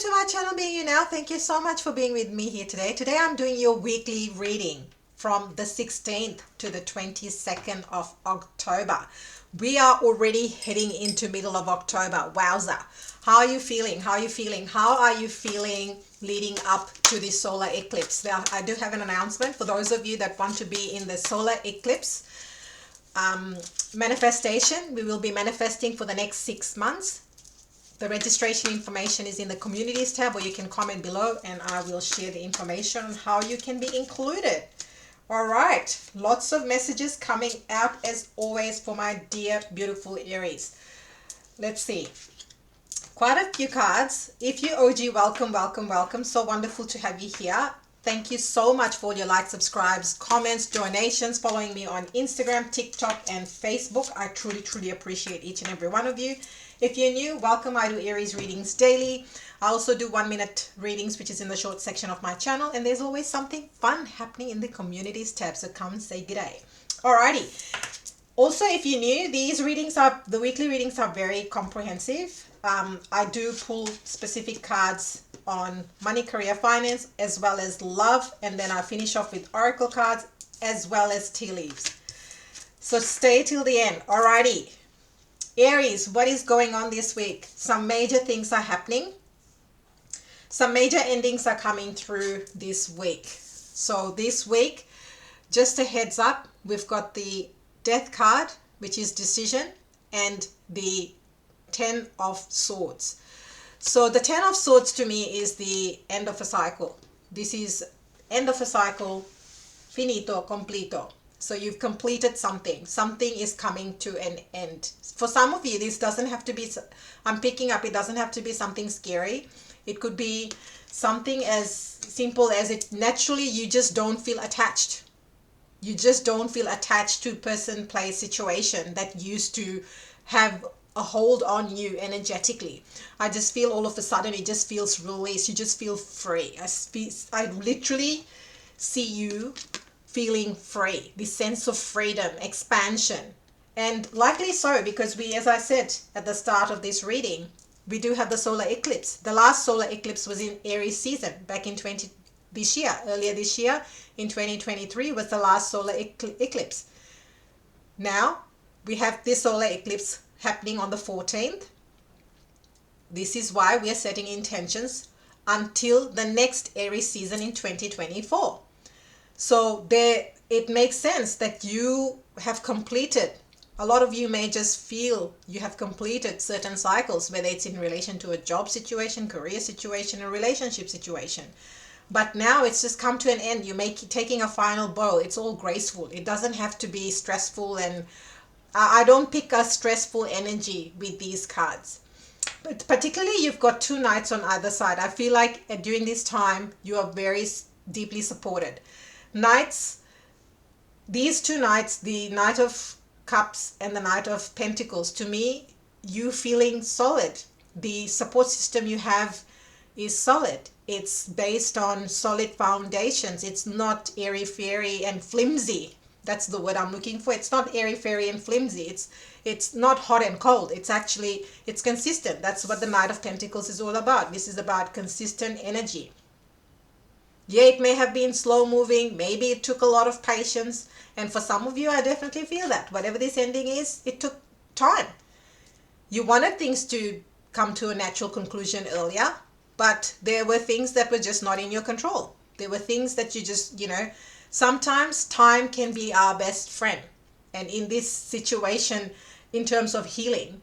to my channel, Being You Now. Thank you so much for being with me here today. Today I'm doing your weekly reading from the 16th to the 22nd of October. We are already heading into middle of October. Wowza. How are you feeling? How are you feeling? How are you feeling leading up to the solar eclipse? Now, I do have an announcement for those of you that want to be in the solar eclipse manifestation. We will be manifesting for the next 6 months. The registration information is in the communities tab, or you can comment below and I will share the information on how you can be included. All right, lots of messages coming out as always for my dear beautiful Aries. Let's see. Quite a few cards. If you OG, welcome, welcome, welcome. So wonderful to have you here. Thank you so much for all your likes, subscribes, comments, donations, following me on Instagram, TikTok, and Facebook. I truly, truly appreciate each and every one of you. If you're new, welcome. I do Aries readings daily. I also do 1-minute readings, which is in the short section of my channel. And there's always something fun happening in the communities tab. So come and say g'day. Alrighty. Also, if you're new, the weekly readings are very comprehensive. I do pull specific cards on money, career, finance, as well as love. And then I finish off with oracle cards as well as tea leaves. So stay till the end. Alrighty. Aries, what is going on this week? Some major things are happening. Some major endings are coming through this week. So this week, just a heads up, we've got the Death card, which is decision, and the 10 of Swords. So the 10 of Swords to me is the end of a cycle. This is end of a cycle, finito, completo. So you've completed something. Something is coming to an end. For some of you, this doesn't have to be, I'm picking up, it doesn't have to be something scary. It could be something as simple as it naturally, you just don't feel attached. You just don't feel attached to person, place, situation that used to have a hold on you energetically. I just feel all of a sudden it just feels released. You just feel free. I literally see you feeling free, this sense of freedom, expansion. And likely so, because we, as I said at the start of this reading, we do have the solar eclipse. The last solar eclipse was in Aries season back in earlier this year in 2023 was the last solar eclipse. Now we have this solar eclipse happening on the 14th. This is why we are setting intentions until the next Aries season in 2024. So it makes sense that you have completed. A lot of you may just feel you have completed certain cycles, whether it's in relation to a job situation, career situation, a relationship situation. But now it's just come to an end. You're taking a final bow. It's all graceful. It doesn't have to be stressful. And I don't pick a stressful energy with these cards. But particularly, you've got 2 knights on either side. I feel like during this time, you are very deeply supported. Knights, these 2 knights, the Knight of Cups and the Knight of Pentacles, to me, you feeling solid. The support system you have is solid. It's based on solid foundations. It's not airy-fairy and flimsy. That's the word I'm looking for. It's not airy-fairy and flimsy. It's not hot and cold. It's consistent. That's what the Knight of Pentacles is all about. This is about consistent energy. Yeah, it may have been slow moving. Maybe it took a lot of patience. And for some of you, I definitely feel that. Whatever this ending is, it took time. You wanted things to come to a natural conclusion earlier, but there were things that were just not in your control. There were things that you just, sometimes time can be our best friend. And in this situation, in terms of healing,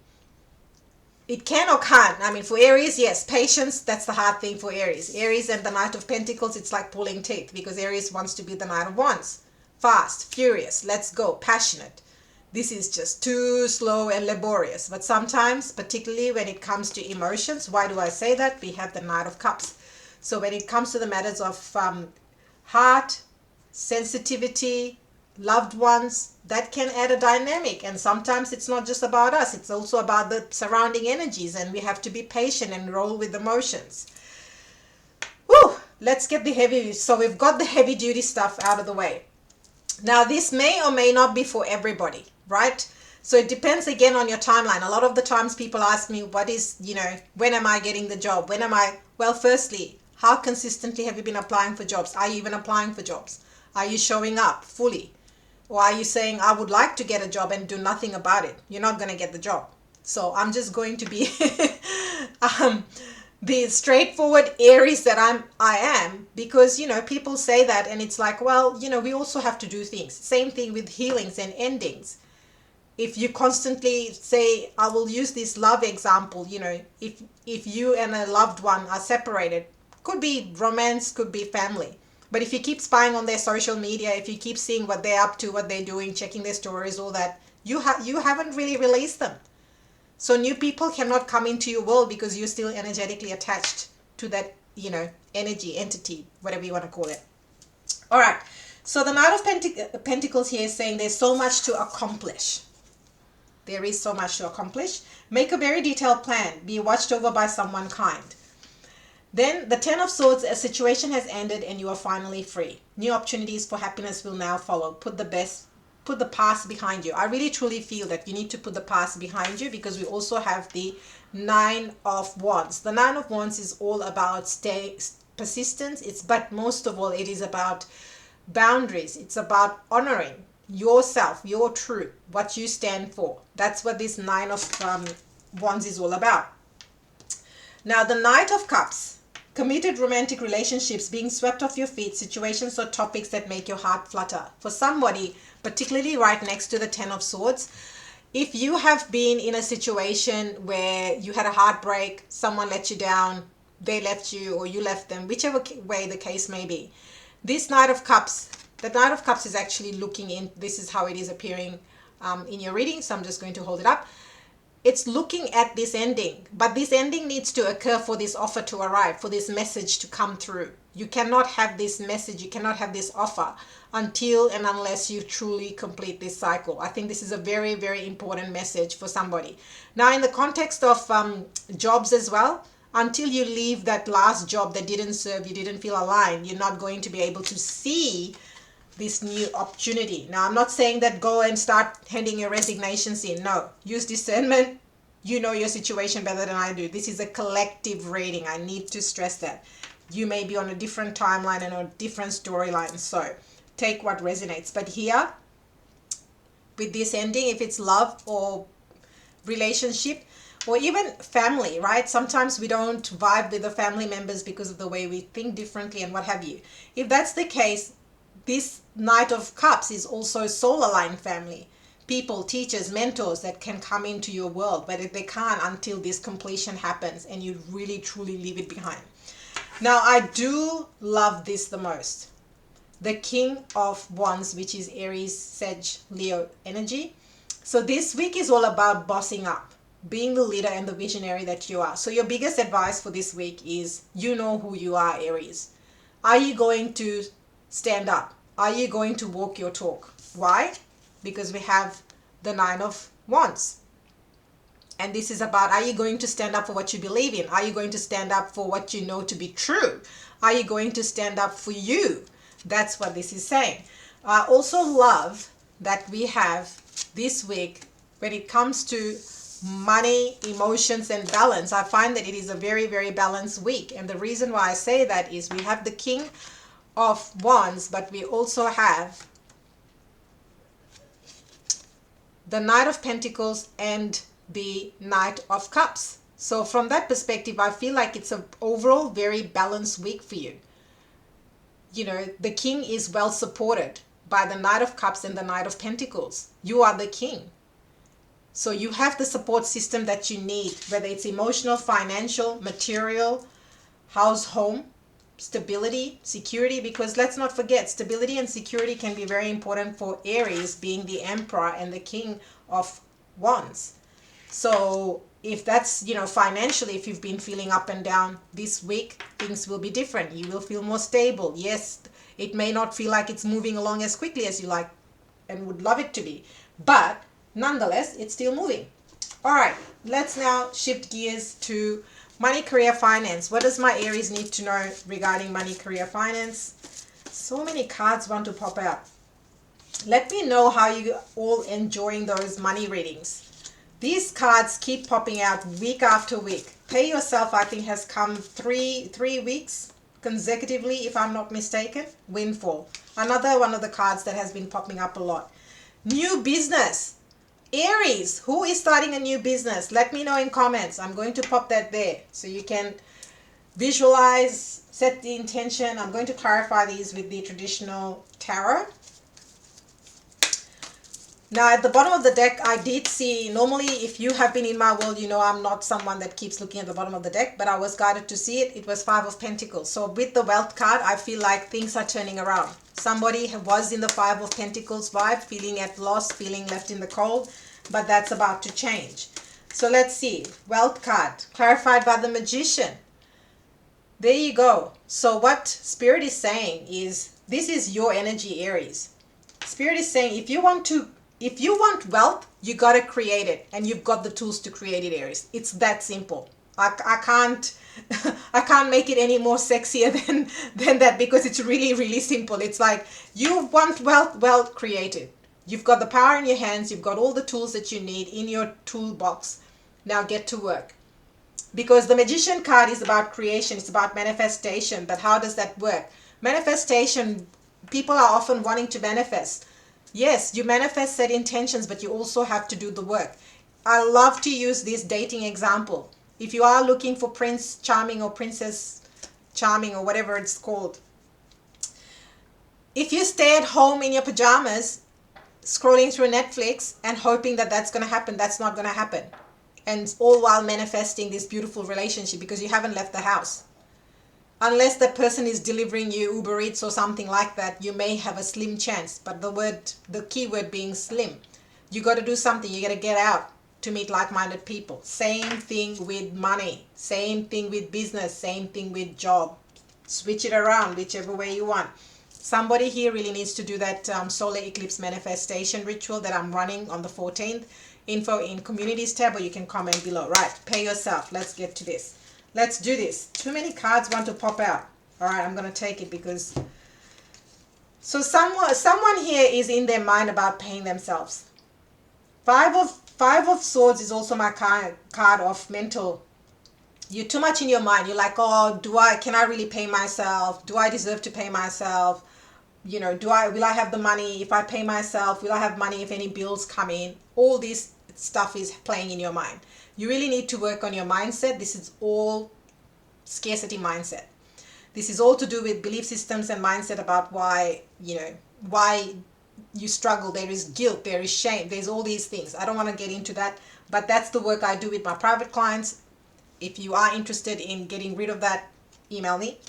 it can or can't. I mean, for Aries, yes, patience, that's the hard thing for Aries. Aries and the Knight of Pentacles, it's like pulling teeth, because Aries wants to be the Knight of Wands. Fast, furious, let's go, passionate. This is just too slow and laborious. But sometimes, particularly when it comes to emotions, why do I say that? We have the Knight of Cups. So when it comes to the matters of heart, sensitivity, loved ones, that can add a dynamic. And sometimes it's not just about us, it's also about the surrounding energies, and we have to be patient and roll with emotions. Woo! Let's get the heavy. So we've got the heavy duty stuff out of the way. Now this may or may not be for everybody, right? So it depends again on your timeline. A lot of the times people ask me, what is, when am I getting the job? When am I? Well, firstly, how consistently have you been applying for jobs? Are you even applying for jobs? Are you showing up fully? Or are you saying, I would like to get a job and do nothing about it? You're not going to get the job. So I'm just going to be the straightforward Aries that I am, because, people say that and it's like, well, we also have to do things. Same thing with healings and endings. If you constantly say, I will use this love example, if you and a loved one are separated, could be romance, could be family. But if you keep spying on their social media, if you keep seeing what they're up to, what they're doing, checking their stories, all that, you haven't really released them. So new people cannot come into your world because you're still energetically attached to that, energy, entity, whatever you want to call it. All right. So the Knight of Pentacles here is saying there's so much to accomplish. There is so much to accomplish. Make a very detailed plan. Be watched over by someone kind. Then the Ten of Swords, a situation has ended and you are finally free. New opportunities for happiness will now follow. Put the past behind you. I really truly feel that you need to put the past behind you, because we also have the Nine of Wands. The Nine of Wands is all about persistence. But most of all, it is about boundaries. It's about honoring yourself, your truth, what you stand for. That's what this Nine of Wands is all about. Now the Knight of Cups, committed romantic relationships, being swept off your feet, situations or topics that make your heart flutter. For somebody, particularly right next to the Ten of Swords, if you have been in a situation where you had a heartbreak, someone let you down, they left you or you left them, whichever way the case may be, this Knight of Cups, the Knight of Cups is actually looking in, this is how it is appearing in your reading, so I'm just going to hold it up. It's looking at this ending, but this ending needs to occur for this offer to arrive, for this message to come through. You cannot have this message, you cannot have this offer until and unless you truly complete this cycle. I think this is a very, very important message for somebody. Now, in the context of jobs as well, until you leave that last job that didn't serve you, didn't feel aligned, you're not going to be able to see this new opportunity. Now, I'm not saying that go and start handing your resignations in. No, use discernment. You know your situation better than I do. This is a collective reading. I need to stress that. You may be on a different timeline and on a different storyline. So take what resonates. But here, with this ending, if it's love or relationship, or even family, right? Sometimes we don't vibe with the family members because of the way we think differently and what have you. If that's the case, this Knight of Cups is also soul-aligned family. People, teachers, mentors that can come into your world, but they can't until this completion happens and you really, truly leave it behind. Now, I do love this the most. The King of Wands, which is Aries, Sag, Leo energy. So this week is all about bossing up, being the leader and the visionary that you are. So your biggest advice for this week is, you know who you are, Aries. Are you going to stand up? Are you going to walk your talk? Why? Because we have the Nine of Wands. And this is about, are you going to stand up for what you believe in? Are you going to stand up for what you know to be true? Are you going to stand up for you? That's what this is saying. I also love that we have this week, when it comes to money, emotions, and balance, I find that it is a very, very balanced week. And the reason why I say that is we have the King of Wands, but we also have the Knight of Pentacles and the Knight of Cups. So from that perspective, I feel like it's an overall very balanced week for you. You know, the king is well supported by the Knight of Cups and the Knight of Pentacles. You are the king. So you have the support system that you need, whether it's emotional, financial, material, house, home, stability, security, because let's not forget, stability and security can be very important for Aries, being the Emperor and the King of Wands. So if that's, financially, if you've been feeling up and down this week, things will be different. You will feel more stable. Yes, it may not feel like it's moving along as quickly as you like and would love it to be, but nonetheless, it's still moving. All right, let's now shift gears to money, career, finance. What does my Aries need to know regarding money, career, finance? So many cards want to pop out. Let me know how you all enjoying those money readings. These cards keep popping out week after week. Pay Yourself, I think, has come three weeks consecutively, if I'm not mistaken. Windfall. Another one of the cards that has been popping up a lot. New business. Aries, who is starting a new business? Let me know in comments. I'm going to pop that there so you can visualize, set the intention. I'm going to clarify these with the traditional tarot. Now at the bottom of the deck, I did see, normally if you have been in my world, you know I'm not someone that keeps looking at the bottom of the deck, but I was guided to see it. It was Five of Pentacles. So with the Wealth card, I feel like things are turning around. Somebody was in the Five of Pentacles vibe, feeling at loss, feeling left in the cold, but that's about to change. So let's see. Wealth card, clarified by the Magician. There you go. So what Spirit is saying is, this is your energy, Aries. Spirit is saying, if you want wealth, you got to create it, and you've got the tools to create it, Aries. It's that simple. I can't I can't make it any more sexier than that, because it's really, really simple. It's like, you want wealth, well, create it. You've got the power in your hands. You've got all the tools that you need in your toolbox. Now get to work. Because the Magician card is about creation. It's about manifestation. But how does that work? Manifestation, people are often wanting to manifest. Yes, you manifest set intentions, but you also have to do the work. I love to use this dating example. If you are looking for Prince Charming or Princess Charming or whatever it's called, if you stay at home in your pajamas, scrolling through Netflix and hoping that that's going to happen, that's not going to happen. And all while manifesting this beautiful relationship, because you haven't left the house. Unless that person is delivering you Uber Eats or something like that, you may have a slim chance. But the key word being slim. You got to do something. You got to get out to meet like-minded people. Same thing with money. Same thing with business. Same thing with job. Switch it around whichever way you want. Somebody here really needs to do that solar eclipse manifestation ritual that I'm running on the 14th. Info in communities tab, or you can comment below. Right, Pay Yourself. Let's get to this. Let's do this. Too many cards want to pop out. All right, I'm going to take it because... So someone here is in their mind about paying themselves. Five of Swords is also my card of mental. You're too much in your mind. You're like, oh, can I really pay myself? Do I deserve to pay myself? You know, will I have the money if I pay myself? Will I have money if any bills come in? All this stuff is playing in your mind. You really need to work on your mindset. This is all scarcity mindset. This is all to do with belief systems and mindset about why you struggle. There is guilt, there is shame, there's all these things. I don't want to get into that, but that's the work I do with my private clients. If you are interested in getting rid of that, email me.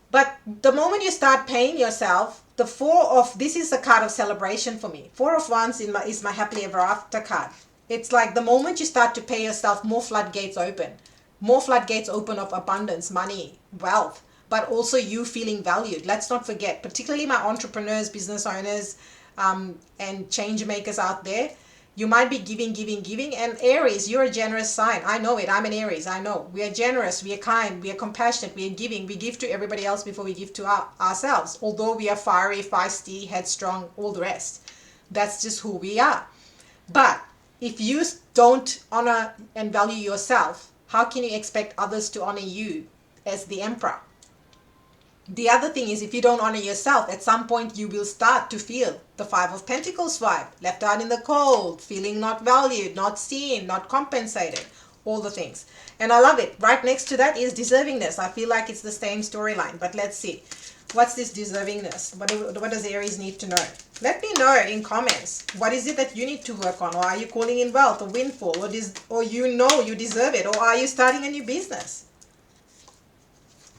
But the moment you start paying yourself, this is a card of celebration for me. Four of Wands is my happily ever after card. It's like the moment you start to pay yourself, more floodgates open. More floodgates open of abundance, money, wealth, but also you feeling valued. Let's not forget, particularly my entrepreneurs, business owners, and change makers out there. You might be giving. And Aries, you're a generous sign. I know it. I'm an Aries. I know. We are generous. We are kind. We are compassionate. We are giving. We give to everybody else before we give to ourselves. Although we are fiery, feisty, headstrong, all the rest. That's just who we are. But if you don't honor and value yourself, how can you expect others to honor you as the Emperor? The other thing is, if you don't honor yourself, at some point you will start to feel the Five of Pentacles vibe. Left out in the cold, feeling not valued, not seen, not compensated. All the things. And I love it. Right next to that is deservingness. I feel like it's the same storyline. But let's see. What's this deservingness? What does Aries need to know? Let me know in comments. What is it that you need to work on? Or are you calling in wealth or windfall? Or you know you deserve it? Or are you starting a new business?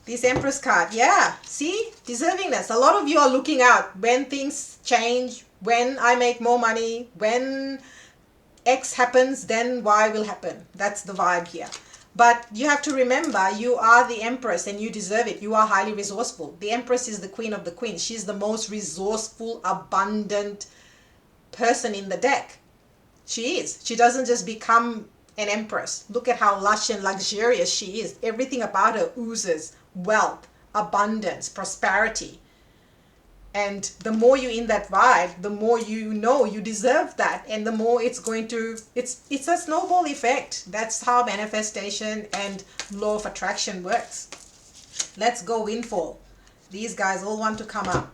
This Empress card. Yeah. See? Deservingness. A lot of you are looking out when things change, when I make more money, when X happens, then Y will happen. That's the vibe here. But you have to remember, you are the Empress and you deserve it. You are highly resourceful. The Empress is the queen of the queens. She's the most resourceful, abundant person in the deck. She is. She doesn't just become an Empress. Look at how lush and luxurious she is. Everything about her oozes wealth, abundance, prosperity. And the more you're in that vibe, the more you know you deserve that, and the more it's going to, it's a snowball effect. That's how manifestation and law of attraction works. Let's go windfall. These guys all want to come up.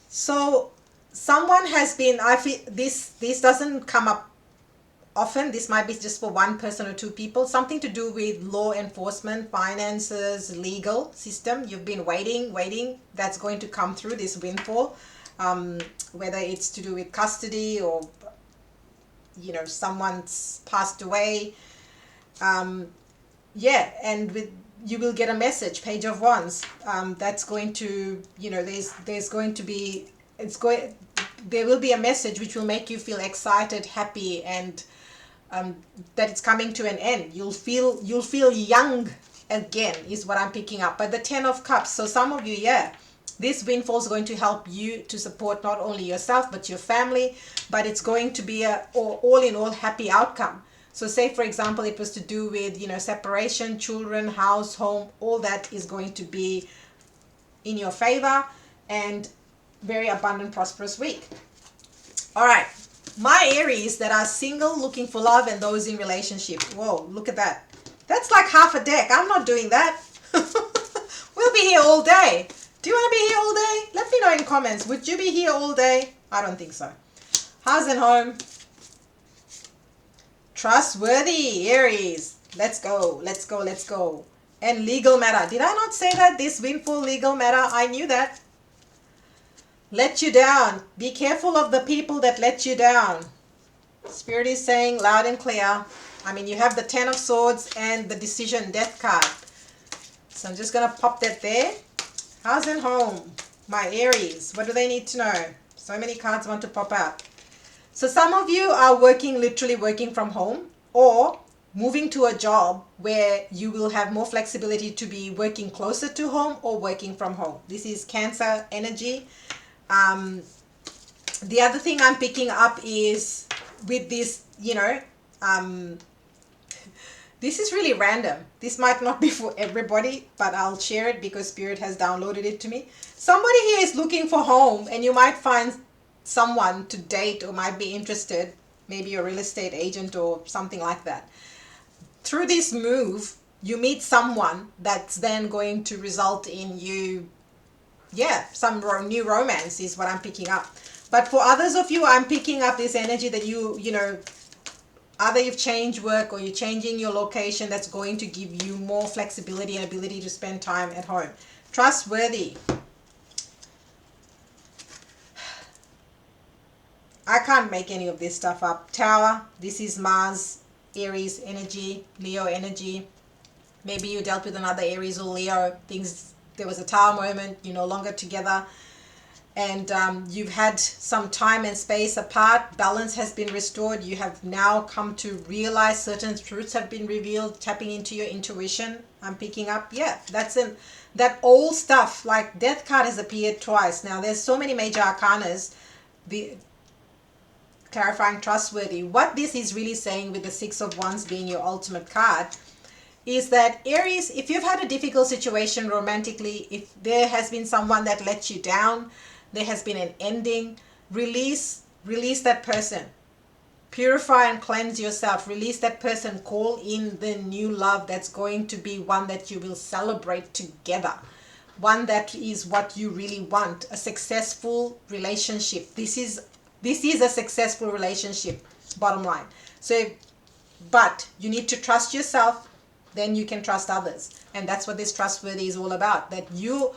So someone has been, I feel this doesn't come up often. This might be just for one person or two people. Something to do with law enforcement, finances, legal system. You've been waiting. That's going to come through, this windfall. Whether it's to do with custody or, you know, someone's passed away. Yeah, and with, you will get a message, Page of Wands. That's going to, you know, there's going to be, there will be a message which will make you feel excited, happy, and that it's coming to an end. You'll feel young again, is what I'm picking up. But the 10 of Cups, so some of you, yeah, this windfall is going to help you to support not only yourself but your family, but it's going to be a all in all happy outcome. So say, for example, it was to do with, you know, separation, children, house, home, all that is going to be in your favor, and very abundant, prosperous week. All right, my Aries that are single, looking for love, and those in relationship. Whoa, look at that. That's like half a deck. I'm not doing that. We'll be here all day. Do you want to be here all day? Let me know in comments. Would you be here all day? I don't think so. House and home. Trustworthy, Aries. Let's go. And legal matter. Did I not say that? This windfall, legal matter. I knew that. Let you down. Be careful of the people that let you down. Spirit is saying loud and clear. I mean, you have the 10 of Swords and the decision, death card. So I'm just going to pop that there. House and home. My Aries. What do they need to know? So many cards want to pop out. So some of you are literally working from home, or moving to a job where you will have more flexibility to be working closer to home or working from home. This is Cancer energy. The other thing I'm picking up is with this, you know, this is really random. This might not be for everybody, but I'll share it because Spirit has downloaded it to me. Somebody here is looking for home, and you might find someone to date or might be interested, maybe a real estate agent or something like that. Through this move, you meet someone that's then going to result in you, yeah, some new romance is what I'm picking up. But for others of you, I'm picking up this energy that you know, either you've changed work or you're changing your location. That's going to give you more flexibility and ability to spend time at home. Trustworthy. I can't make any of this stuff up. Tower, this is Mars, Aries energy, Leo energy. Maybe you dealt with another Aries or Leo. There was a Tower moment, you're no longer together. And you've had some time and space apart. Balance has been restored. You have now come to realize certain truths have been revealed, tapping into your intuition. I'm picking up, yeah, that's in that old stuff. Like Death card has appeared twice. Now there's so many major arcanas. Clarifying trustworthy. What this is really saying with the 6 of Wands being your ultimate card is that Aries, if you've had a difficult situation romantically, if there has been someone that let you down, there has been an ending, release that person. Purify and cleanse yourself. Release that person. Call in the new love that's going to be one that you will celebrate together. One that is what you really want. A successful relationship. This is a successful relationship, bottom line. So, but you need to trust yourself, then you can trust others. And that's what this trustworthy is all about. That you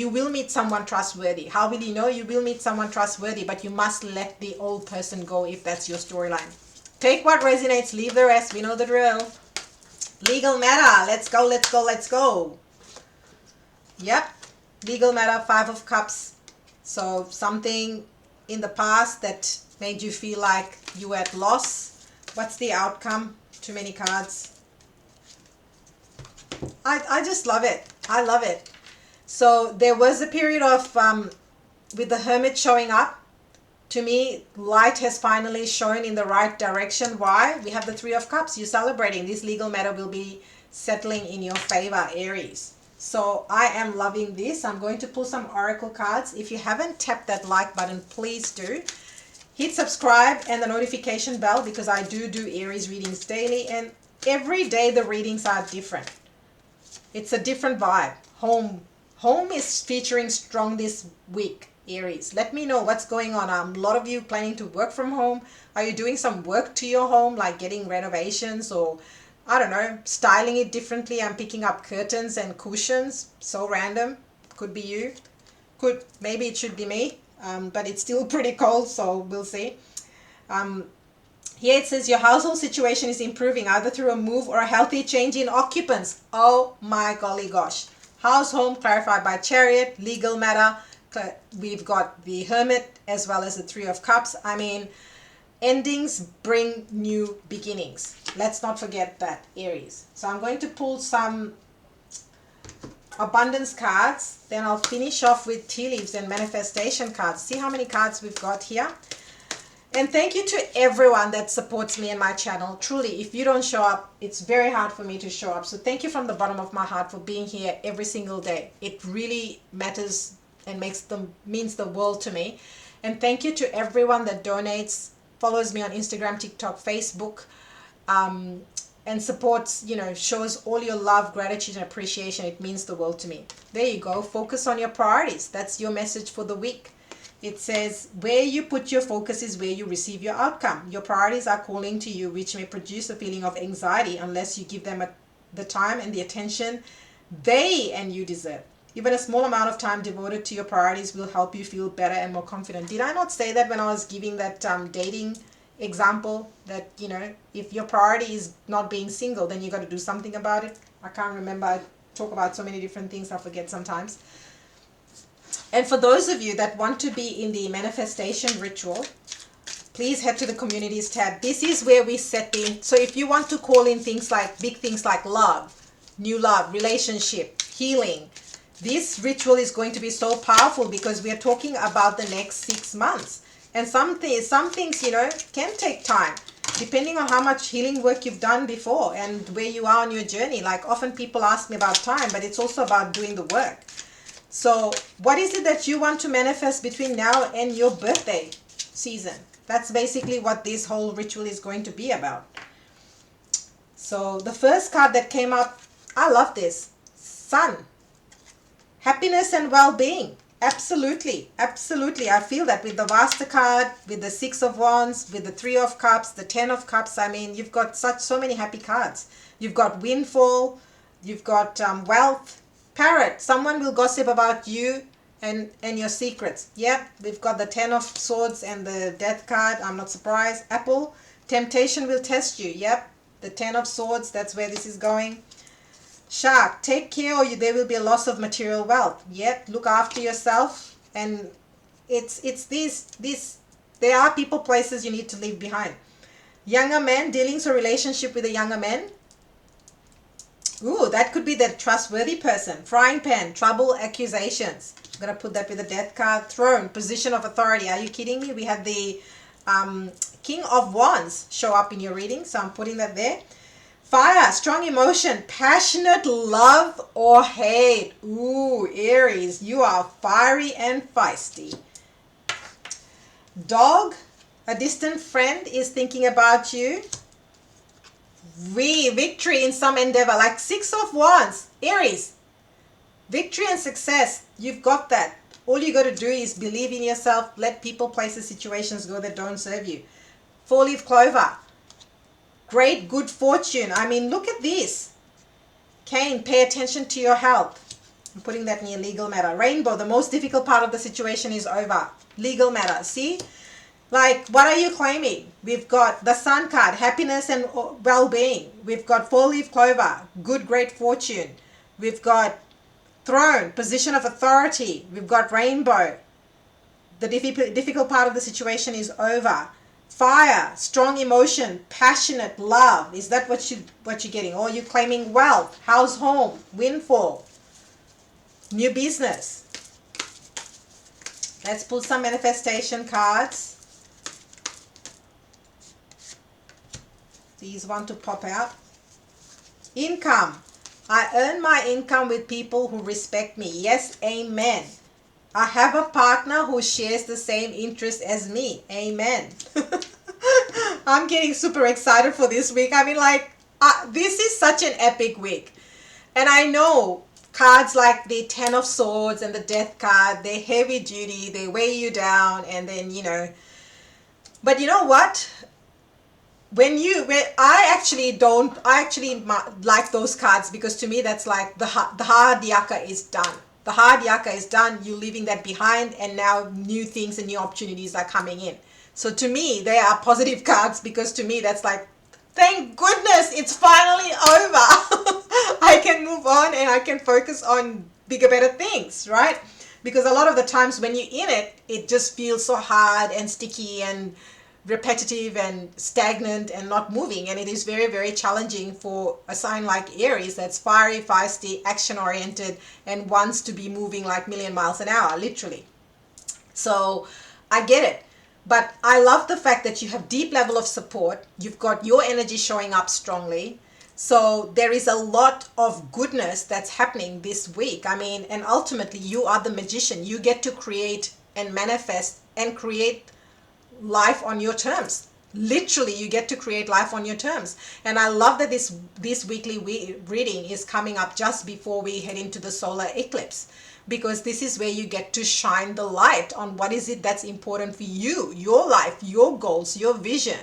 will meet someone trustworthy. How will you know? You will meet someone trustworthy, but you must let the old person go if that's your storyline. Take what resonates, leave the rest. We know the drill. Legal matter. Let's go. Yep. Legal matter, 5 of Cups. So something in the past that made you feel like you were at loss. What's the outcome? Too many cards. I just love it. I love it. So there was a period of, with the Hermit showing up, to me, light has finally shown in the right direction. Why? We have the 3 of Cups. You're celebrating. This legal matter will be settling in your favor, Aries. So I am loving this. I'm going to pull some oracle cards. If you haven't tapped that like button, please do. Hit subscribe and the notification bell, because I do Aries readings daily, and every day the readings are different. It's a different vibe. Home is featuring strong this week, Aries. Let me know what's going on. A lot of you planning to work from home. Are you doing some work to your home, like getting renovations, or I don't know, styling it differently? I'm picking up curtains and cushions. So random. Could be you. Maybe it should be me. But it's still pretty cold, so we'll see. Here it says your household situation is improving either through a move or a healthy change in occupants. Oh my golly gosh. House, home, clarified by Chariot, legal matter. We've got the Hermit as well as the Three of Cups. I mean, endings bring new beginnings. Let's not forget that, Aries. So I'm going to pull some abundance cards. Then I'll finish off with tea leaves and manifestation cards. See how many cards we've got here. And thank you to everyone that supports me and my channel. Truly, if you don't show up, it's very hard for me to show up. So thank you from the bottom of my heart for being here every single day. It really matters and means the world to me. And thank you to everyone that donates, follows me on Instagram, TikTok, Facebook, and supports, shows all your love, gratitude, and appreciation. It means the world to me. There you go. Focus on your priorities. That's your message for the week. It says, where you put your focus is where you receive your outcome. Your priorities are calling to you, which may produce a feeling of anxiety unless you give them the time and the attention they and you deserve. Even a small amount of time devoted to your priorities will help you feel better and more confident. Did I not say that when I was giving that dating example? That, if your priority is not being single, then you got to do something about it. I can't remember. I talk about so many different things, I forget sometimes. And for those of you that want to be in the manifestation ritual, please head to the communities tab. This is where we set in. So if you want to call in big things like love, new love, relationship, healing, this ritual is going to be so powerful because we are talking about the next 6 months. And some things, can take time, depending on how much healing work you've done before and where you are on your journey. Like, often people ask me about time, but it's also about doing the work. So what is it that you want to manifest between now and your birthday season? That's basically what this whole ritual is going to be about. So the first card that came up, I love this. Sun. Happiness and well-being. Absolutely. Absolutely. I feel that with the Vasta card, with the Six of Wands, with the Three of Cups, the Ten of Cups. I mean, you've got so many happy cards. You've got windfall. You've got wealth. Parrot, someone will gossip about you and your secrets. Yep, we've got the Ten of Swords and the Death card. I'm not surprised. Apple, temptation will test you. Yep, the Ten of Swords, that's where this is going. Shark, take care or there will be a loss of material wealth. Yep, look after yourself. And it's this. There are people, places you need to leave behind. Younger man, dealings or relationship with a younger man. Ooh, that could be the trustworthy person. Frying pan, trouble, accusations. I'm going to put that with the Death card. Throne, position of authority. Are you kidding me? We had the King of Wands show up in your reading, so I'm putting that there. Fire, strong emotion, passionate love or hate. Ooh, Aries, you are fiery and feisty. Dog, a distant friend is thinking about you. Victory in some endeavor, like Six of Wands. Aries, victory and success. You've got that. All you got to do is believe in yourself. Let people, places, situations go that don't serve you. Four-leaf clover. Great good fortune. I mean, look at this. Cain, pay attention to your health. I'm putting that near legal matter. Rainbow, the most difficult part of the situation is over. Legal matter. See? Like, what are you claiming? We've got the Sun card, happiness and well-being. We've got four-leaf clover, good, great fortune. We've got Throne, position of authority. We've got Rainbow. The difficult part of the situation is over. Fire, strong emotion, passionate love. Is that what you're getting? Or you're claiming wealth, house, home, windfall, new business. Let's pull some manifestation cards. These want to pop out. Income, I earn my income with people who respect me. Yes, amen. I have a partner who shares the same interest as me. Amen. I'm getting super excited for this week. I mean, like, this is such an epic week. And I know cards like the Ten of Swords and the Death card, they're heavy duty, they weigh you down, and then, but you know what? When I actually don't, I actually like those cards, because to me that's like the hard yakka is done. The hard yakka is done, you're leaving that behind, and now new things and new opportunities are coming in. So to me, they are positive cards, because to me that's like, thank goodness it's finally over. I can move on and I can focus on bigger, better things, right? Because a lot of the times when you're in it, it just feels so hard and sticky and repetitive and stagnant and not moving. And it is very, very challenging for a sign like Aries that's fiery, feisty, action oriented, and wants to be moving like million miles an hour, literally. So I get it. But I love the fact that you have deep level of support. You've got your energy showing up strongly. So there is a lot of goodness that's happening this week. I mean, and ultimately you are the magician. You get to create and manifest and create life on your terms. Literally, you get to create life on your terms. And I love that this weekly reading is coming up just before we head into the solar eclipse, because this is where you get to shine the light on what is it that's important for you, your life, your goals, your vision.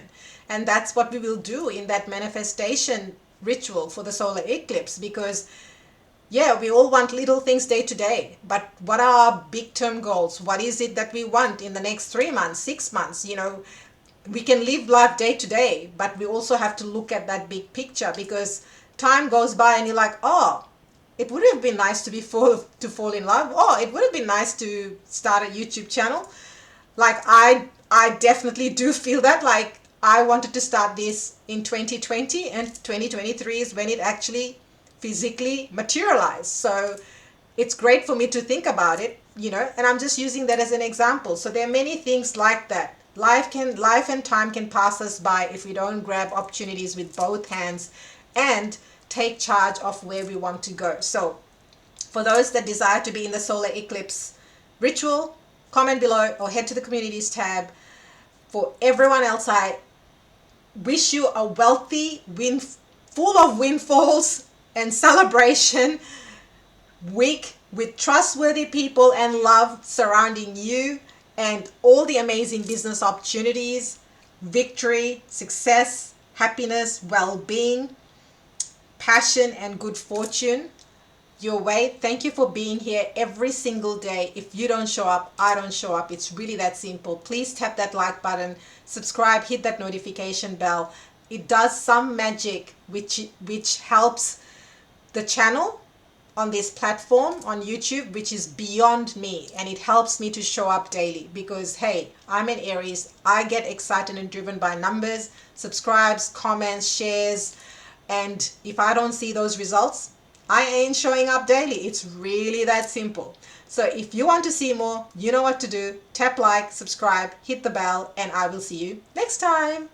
And that's what we will do in that manifestation ritual for the solar eclipse, because yeah, we all want little things day to day, but what are our big term goals? What is it that we want in the next 3 months, 6 months? We can live life day to day, but we also have to look at that big picture, because time goes by and you're like, oh, it would have been nice to fall in love. Oh, it would have been nice to start a YouTube channel. Like I definitely do feel that. Like I wanted to start this in 2020, and 2023 is when it actually physically materialized. So it's great for me to think about it, and I'm just using that as an example. So there are many things like that. Life and time can pass us by if we don't grab opportunities with both hands and take charge of where we want to go. So for those that desire to be in the solar eclipse ritual, comment below or head to the communities tab. For everyone else, I wish you a wealthy, full of windfalls and celebration week with trustworthy people and love surrounding you, and all the amazing business opportunities, victory, success, happiness, well-being, passion, and good fortune your way. Thank you for being here every single day. If you don't show up, I don't show up. It's really that simple. Please tap that like button, subscribe, hit that notification bell. It does some magic which helps the channel on this platform on YouTube, which is beyond me, and it helps me to show up daily, because hey, I'm an Aries. I get excited and driven by numbers, subscribes, comments, shares, and if I don't see those results, I ain't showing up daily. It's really that simple. So if you want to see more, you know what to do. Tap like, subscribe, hit the bell, and I will see you next time.